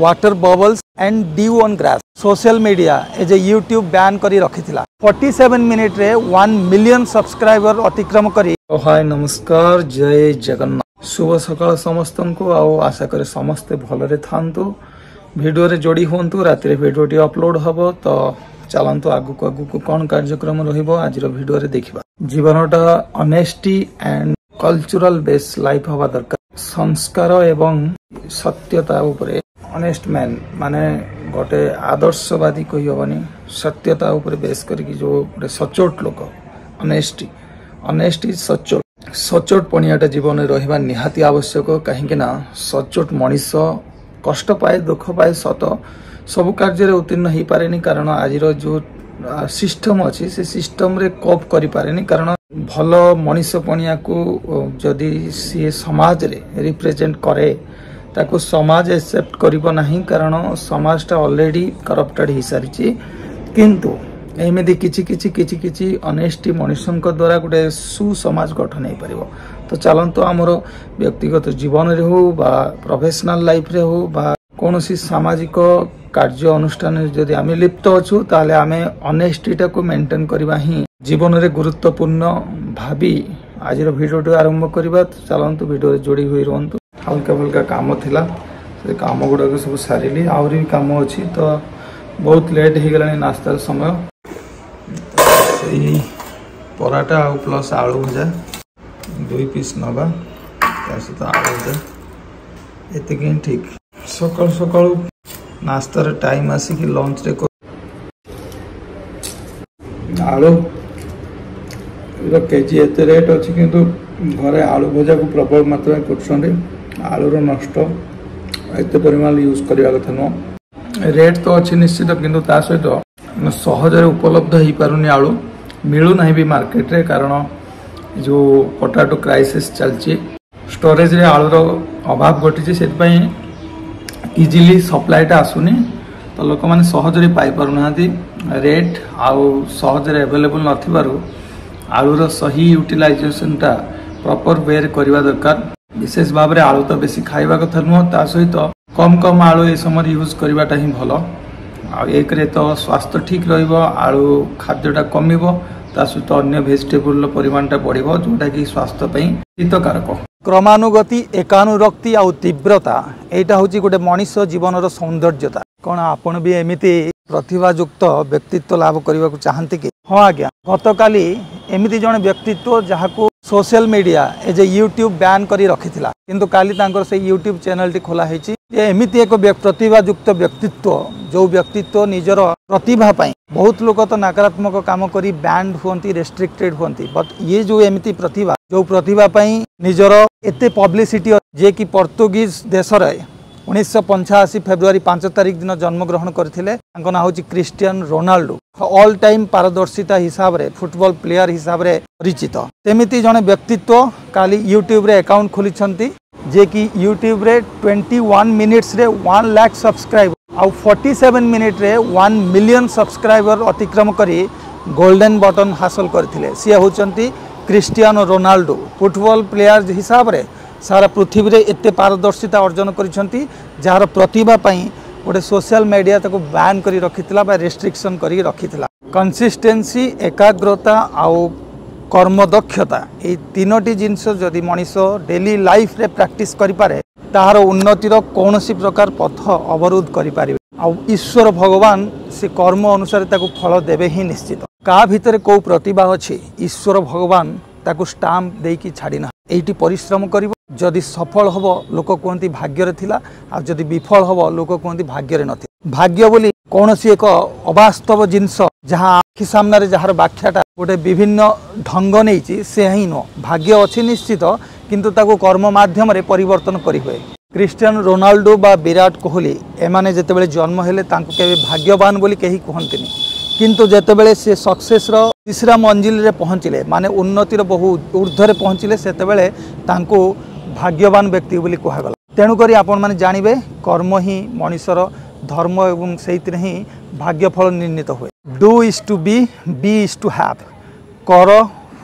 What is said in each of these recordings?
Water bubbles and dew on grass social media as a YouTube ban करी रखिथिला 47 minute रे 1 million subscriber अतिक्रम करी। हाय नमस्कार, जय जगन्नाथ, शुभ सकाळ समस्त को आओ आशा करे समस्ते भलरे थांतु, वीडियो रे जोड़ी होंतु, राति रे वीडियोटी अपलोड हबो तो चलंतु आगु को कौन कार्यक्रम रहिबो आज रो वीडियो रे देखिबा। जीवनटा honesty and cultural base life हवा दरकार, संस्कार एवं सत्यता उपरे ऑनेस्ट मैन माने गोटे आदर्शवादी कही हबनी, सत्यता उपरे बेस करके जो गोटे सचोट लोक ऑनेस्टी सचोट पणियाटा जीवन रहिबा निहाती आवश्यक। कहीं ना सचोट मनीष कष्ट पाए दुख पाए सत सब कार्य उत्तीर्ण हो पारे, कारण आज जो सिस्टम अच्छी से सिस्टम रे कोप करि पारेनी, कारण भल मनीष पणिया को जदि सी समाज रे रिप्रेजेंट करे ताको समाज एक्सेप्ट करिबो नहीं, कारण समाजटा ऑलरेडी करप्टेड हो सारी। किंतु एमिदी किछि ऑनेस्टी मनुष्यन द्वारा गोटे सुसमाज गठन हो पारिबो। तो चलंतु आमर व्यक्तिगत जीवन रे हो बा प्रोफेशनल लाइफ रे हो बा कौनसी सामाजिक कार्य अनुष्ठान जदि आम लिप्त अच्छु ताले आमे ऑनेस्टीटा को मेंटेन करबा ही जीवन रे गुरुत्वपूर्ण भाभी आज भिडियो आरंभ करबा। चलंतु वीडियो रे जोड़ी हुई रहंतु। हल्का काम थिला, से काम गुडा सब सारिली, आउरी भी काम अछि तो बहुत लेट हो गलानी नास्तार समय। सही पराठा आ प्लस आलू भजा 2 पीस नबा, तो आलू भजा एतिक ठीक। सकाल सकाल नास्तार टाइम आसिक लंच रे आलू केजी एत रेट अच्छी, किंतु घरे आलू भजा को प्रबल मात्रा कर आलूर नष्ट एत परिमाण यूज करने कथा नुह। रेट तो अच्छी निश्चित, किंतु ता सहित सहजरे उपलब्ध हो पारुनी आलू, मिलू ना भी मार्केट रे, कारण जो पोटाटो क्राइसिस चलची स्टोरेज रे आलूर अभाव घटी से इजिली सप्लाईटा आसुनी, तो लोक मैंने सहजरे पाई पारुना। रेट आउ सहजरे अवेलेबल नथिबारु आलूर सही यूटिलाइजेशनटा प्रॉपर वे करवा दरकार। विशेष भाव में आलू तो बेसी खाइबा कथा नुह, ता सहित कम आलू ए समय यूज करवाटा ही भल। एक रे तो स्वास्थ्य ठीक रहिबो, आलू खाद्यटा कमिबो, ता सहित अन्य वेजिटेबल परिमाणटा बढ़िबो जोटा कि स्वास्थ्य पई हितकारक। क्रमानुगति एकानुरक्ति आ तीव्रता एटा होची गोटे मनीष जीवन सौंदर्यता। कौन आपण भी एमिति प्रतिभायुक्त व्यक्तित्व लाभ करने को चाहती कि? हाँ आज्ञा, गतकाली एमिति जन व्यक्तित्व जहाँ को social media as a YouTube ban करी रखिथिला, किंतु काली तांकर से यूट्यूब चैनल टी खोला हेची। एमिति एक प्रतिभायुक्त व्यक्तित्व जो व्यक्तित्व निजर प्रतिभा पाई बहुत लोग तो नकारात्मक काम करी बैंड हुंती, रेस्ट्रिक्टेड हुंती, बट ये जो एमिति प्रतिभा जो प्रतिभा पाई निजर एते पब्लिसिटी जे कि पोर्तुगीज देश रे 1985 फेब्रुआरी 5 तारिख दिन जन्मग्रहण करते। ना हूँ क्रिस्टियानो रोनाल्डो, ऑल टाइम पारदर्शिता हिसाब रे फुटबॉल प्लेयर हिसाब रे परिचित। सेमिति जने व्यक्तित्व काली यूट्यूब रे अकाउंट खोली जे कि यूट्यूब रे 21 मिनिट्स रे 1 लाख सब्सक्राइबर आउ 47 मिनिट रे 1 मिलियन सब्सक्राइबर अतिक्रम करी गोल्डन बटन हासिल करथिले। सी होचंती क्रिस्टियानो रोनाल्डो, फुटबॉल प्लेयर हिसाब रे सारा पृथ्वी रे एते पारदर्शिता अर्जन करिसंती, जार प्रतिभा पई गोटे सोशल मीडिया ताको बैन करी रखिथिला बा रेस्ट्रिक्शन करी रखिथिला। कंसिस्टेंसी, एकाग्रता आउ कर्मदक्षता ए तीनोटी जिनस जदि मनीष डेली लाइफ रे प्रैक्टिस करि पारे ताहार उन्नतिर कौनसी प्रकार पथ अवरोध करि पारिबे। आउ ईश्वर भगवान से कर्म अनुसार ताको फल देबे ही निश्चित। का भितरे को प्रतिभा अछि ईश्वर भगवान ताको स्टाम्प देकी छाड़ीना। एटी परिश्रम करिवो, जदि सफल हबो लोक कहती भाग्य थिला, आ जदि विफल हबो लोक कहती भाग्य नथिला। भाग्य बोली कौनसी एक अवास्तव जिनस जहाँ आखि सामने जहार व्याख्याटा गोटे विभिन्न ढंग नहीं से ही न भाग्य अच्छी निश्चित, किंतु ताको कर्म माध्यम रे परिवर्तन करि हुए। क्रिस्टियानो रोनाल्डो बा विराट कोहली एमाने जेतेबेले जन्म हेले तांको केबे भाग्यवान बोली केही कहंतिनी, किंतु जेतेबेले से सक्सेस रो तीसरा मंजिल रे पहुँचिले माने उन्नतिर बहु ऊर्ध्वरे पहुँचिले सेतेबेले तांको भाग्यवान व्यक्ति बोली कहगला। तेणुकरी आपण माने जानिबे कर्म ही मनुष्यर धर्म एवं सेइतरे ही भाग्यफल निर्णीत हुए। Do is to be is to have, कर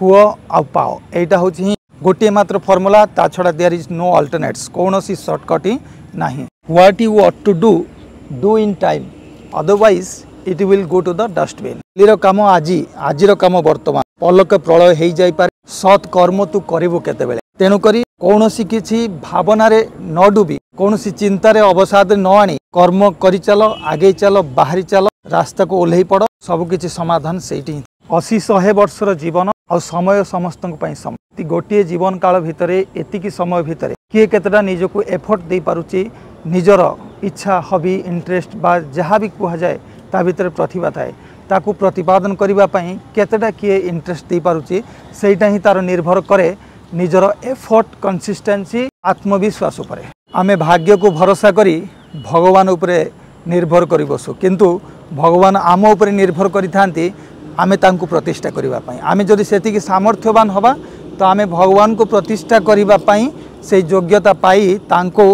हुआ आ पाओ, एटा होची गोटे मात्र फॉर्मूला, ता छड़ा देयर इज नो अल्टरनेट्स, कौन सी शॉर्टकट ही नहीं। what you ought to do in time, otherwise it will go to the dustbin. लीरो काम आजिर काम वर्तमान पलक प्रलय हो जाई पारे सत् कर्म तू करिवु केते बेले तेनु करी कौनसी किछि भावना रे न डूबी कौनसी चिंता रे अवसाद न आनी कर्म करि चलो आगे चलो बाहरी चलो रास्ता को ओल्हेई पड़ सब किछि समाधान सेठी 80-100 वर्षर जीवन आ समय समस्त सम गोटे जीवन काल भितर एतिकी समय भितर किए केतटा निजको एफर्ट दे पारुची निजर इच्छा हबी इंटरेस्ट बा जहाँ भी कह जाए ता भितर प्रतिभा थाए ताकू प्रतिपादन करबा पई केतटा किए इंटरेस्ट दे पारुची सेटा ही तार निर्भर करे निजर एफर्ट कंसिस्टेंसी आत्मविश्वास उपरे आमे भाग्य को भरोसा करी भगवान उपरे निर्भर करी बसु किंतु भगवान आम उपरे निर्भर करि थांती आमे तांको प्रतिष्ठा करिबा पई आमे जदि सेतिकी सामर्थ्यवान हबा तो आमे भगवान को प्रतिष्ठा करिबा पई से योग्यता पाई तांको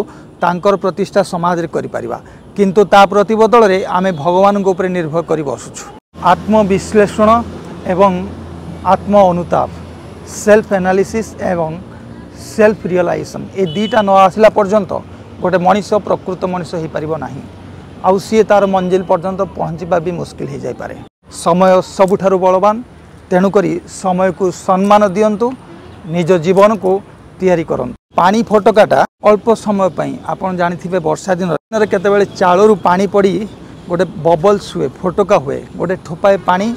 तांकर प्रतिष्ठा समाज रे करि परिबा किंतु ता प्रतिबदल रे आमे भगवान को ऊपर निर्भर करि बसुछु आत्मविश्लेषण एवं आत्म अनुताप सेल्फ एनालिसिस एवं सेल्फ रियलाइजेशन ए दीटा न आसला पर्यंत गोटे मनीष प्रकृत मनीष हो पारिबो नाही आउ सी तार मंजिल पर्यंत पहुँचवा भी मुश्किल हो जाई पारे समय सबुठारु बलवान तेणुकरी समय को सम्मान दियंतु निज जीवन को तैयारी करंतु पानी फटकाटा अल्प समय पई आपण जानिथिबे वर्षा दिन रे केतेबेले चाळरू पानी पड़ी गोटे बबल्स हुए फटका हुए गोटे ठोपाए पानी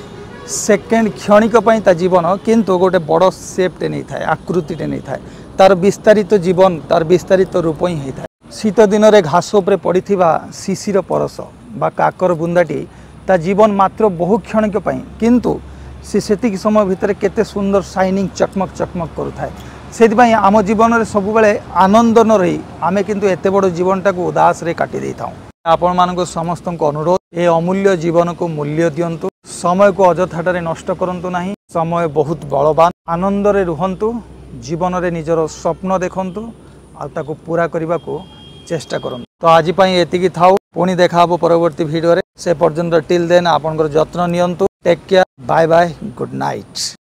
सेकेंड क्षणिक पई ता जीवन किंतु गोटे बड़ शेपटे नहीं थाए आकृतिटे नहीं थाए तार विस्तारित जीवन तार विस्तारित रूप ही होता है शीत दिन रे घास उपरे पड़िथिबा शिशिर परस बा काकर बुंदाटी ता जीवन मात्र बहु क्षणिक पई किंतु सेतिक समय भितर केते सुंदर शाइनिंग चकमक चकमक करुथाए सेतिपई आम जीवन रे सब बेले आनंद न रही आमे किंतु एते बड़ जीवनटा को उदास रे काटी देइथाउ आपण मानको समस्त को अनुरोध ए अमूल्य जीवन को मूल्य दियंतु समय को अजथाटारे नष्ट करंतु नाही समय बहुत बलवान आनंद रे रुहंतु जीवन रे निजर स्वप्न देखंतु आ ताको पूरा करबा को चेष्टा करंतु तो आज पई एतिकी थाउ पुणी देखा हबो परवर्ती वीडियो रे से पर्यंत टिल देन आपनकर जत्न नियंतु take care bye bye good night.